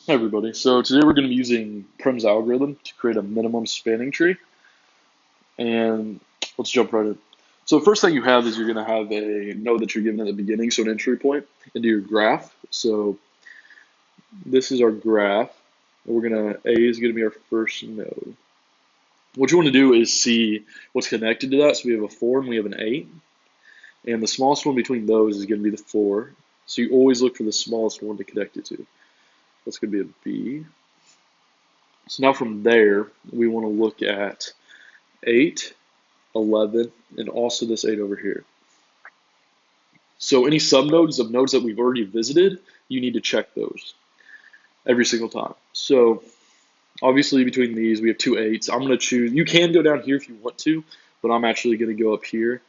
Hi everybody. So today we're going to be using Prim's algorithm to create a minimum spanning tree, and let's jump right in. So the first thing you have is you're going to have a node that you're given at the beginning, so an entry point into your graph. So this is our graph. And A is going to be our first node. What you want to do is see what's connected to that. So we have a 4 and we have an 8, and the smallest one between those is going to be the 4. So you always look for the smallest one to connect it to. That's going to be a B. So now from there, we want to look at 8, 11, and also this 8 over here. So any subnodes of nodes that we've already visited, you need to check those every single time. So obviously between these, we have two 8s. I'm going to choose, you can go down here if you want to, but I'm actually going to go up here,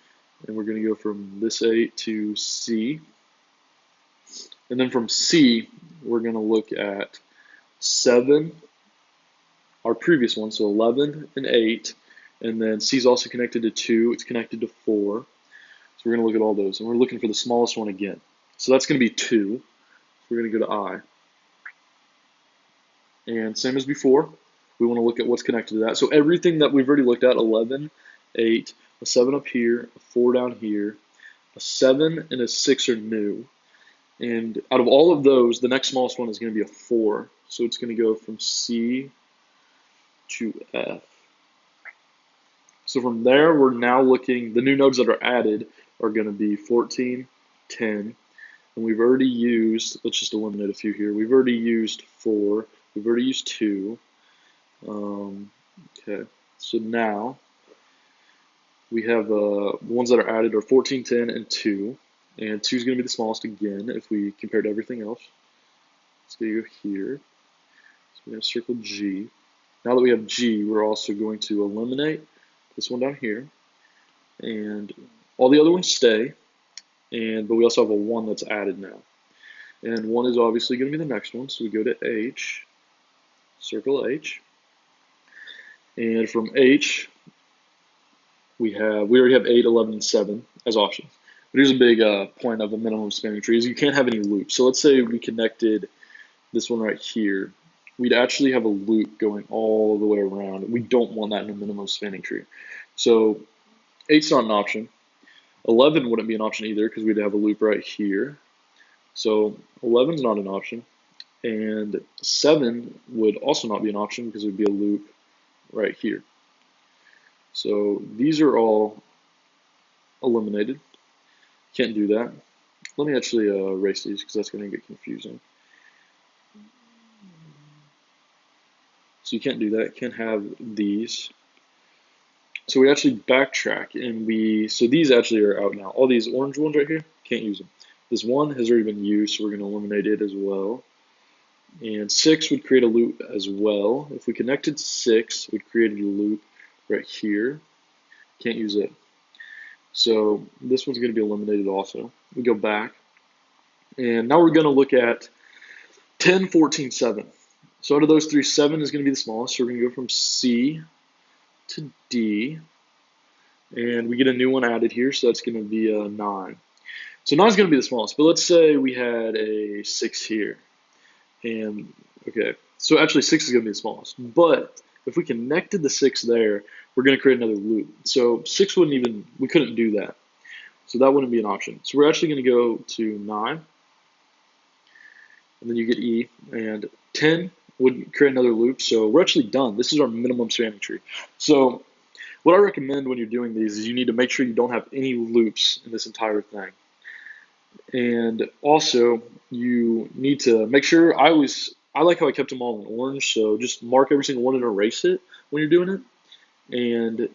and we're going to go from this 8 to C. And then from C, we're going to look at 7, our previous one, so 11 and 8. And then C is also connected to 2, it's connected to 4. So we're going to look at all those, and we're looking for the smallest one again. So that's going to be 2. We're going to go to I. And same as before, we want to look at what's connected to that. So everything that we've already looked at, 11, 8, a 7 up here, a 4 down here, a 7 and a 6 are new. And out of all of those, the next smallest one is going to be a 4. So it's going to go from C to F. So from there, we're now looking, the new nodes that are added are going to be 14, 10, and we've already used, let's just eliminate a few here. We've already used 4, we've already used 2. Okay, so now we have the ones that are added are 14, 10, and 2. And 2 is going to be the smallest again if we compare to everything else. It's going to go here. So we're going to circle G. Now that we have G, we're also going to eliminate this one down here. And all the other ones stay. But we also have a 1 that's added now. And 1 is obviously going to be the next one. So we go to H, circle H. And from H, we already have 8, 11, and 7 as options. But here's a big point of a minimum spanning tree is you can't have any loops. So let's say we connected this one right here. We'd actually have a loop going all the way around. We don't want that in a minimum spanning tree. So 8's not an option. 11 wouldn't be an option either because we'd have a loop right here. So 11 is not an option. And 7 would also not be an option because it would be a loop right here. So these are all eliminated. Can't do that. Let me actually erase these because that's going to get confusing. So you can't do that. Can't have these. So we actually backtrack and so these actually are out now. All these orange ones right here, can't use them. This 1 has already been used, so we're going to eliminate it as well. And 6 would create a loop as well. If we connected 6, we'd create a loop right here. Can't use it. So this one's going to be eliminated also. We go back. And now we're going to look at 10, 14, 7. So out of those three, 7 is going to be the smallest. So we're going to go from C to D. And we get a new one added here, so that's going to be a 9. So 9 is going to be the smallest. But let's say we had a 6 here. And okay, so actually 6 is going to be the smallest. But if we connected the 6 there, we're going to create another loop. So 6 we couldn't do that. So that wouldn't be an option. So we're actually going to go to 9. And then you get E. And 10 would create another loop. So we're actually done. This is our minimum spanning tree. So what I recommend when you're doing these is you need to make sure you don't have any loops in this entire thing. And also, you need to make sure, I like how I kept them all in orange, so just mark every single one and erase it when you're doing it. And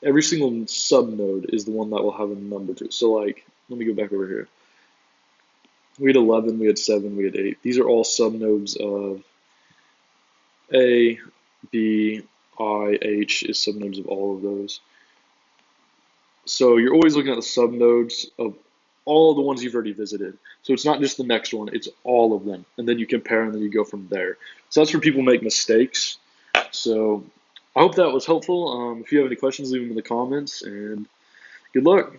every single subnode is the one that will have a number to it. So like, let me go back over here. We had 11, we had 7, we had 8. These are all subnodes of A, B, I, H is subnodes of all of those. So you're always looking at the subnodes of all the ones you've already visited. So it's not just the next one, it's all of them. And then you compare and then you go from there. So that's where people make mistakes. So I hope that was helpful. If you have any questions, leave them in the comments and good luck.